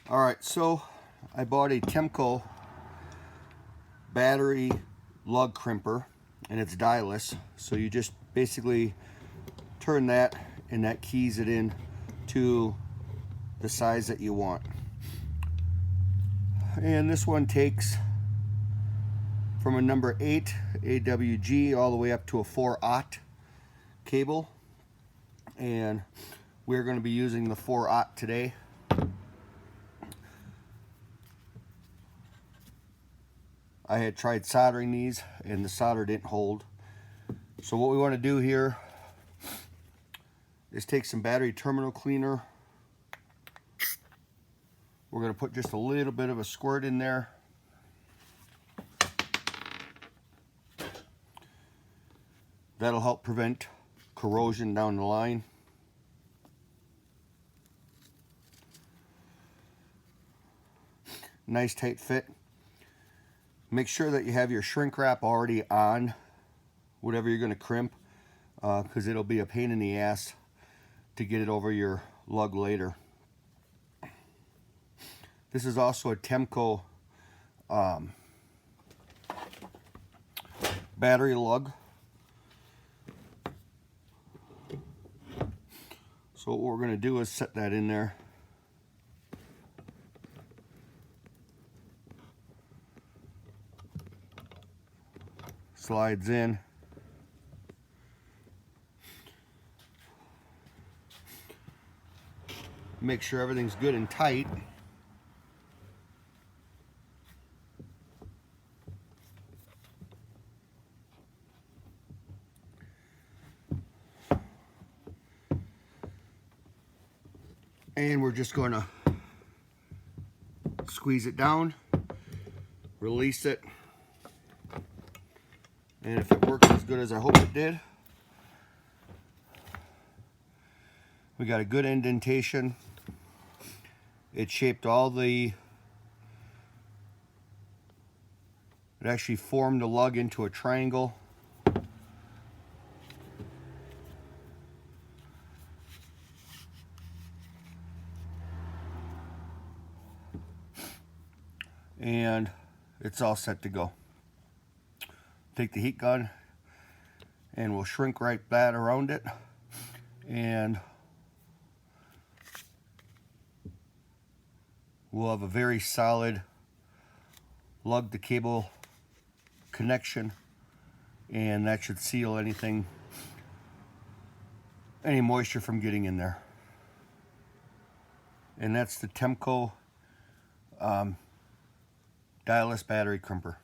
Alright, so I bought a TEMCo battery lug crimper, and it's dieless. So you just basically turn that, and that keys it in to the size that you want. And this one takes from a number 8 AWG all the way up to a 4/0 cable, and we're going to be using the 4/0 today. I had tried soldering these and the solder didn't hold. So what we want to do here is take some battery terminal cleaner. We're going to put just a little bit of a squirt in there. That'll help prevent corrosion down the line. Nice tight fit. Make sure that you have your shrink wrap already on whatever you're going to crimp, because it'll be a pain in the ass to get it over your lug later. This is also a TEMCo battery lug. So what we're going to do is set that in there. Slides in. Make sure everything's good and tight. And we're just going to squeeze it down, release it, and if it works as good as I hope it did, we got a good indentation. It shaped all the, it actually formed the lug into a triangle. And it's all set to go. Take the heat gun and we'll shrink right that around it, and we'll have a very solid lug to cable connection, and that should seal any moisture from getting in there. And that's the TEMCo Dieless battery crimper.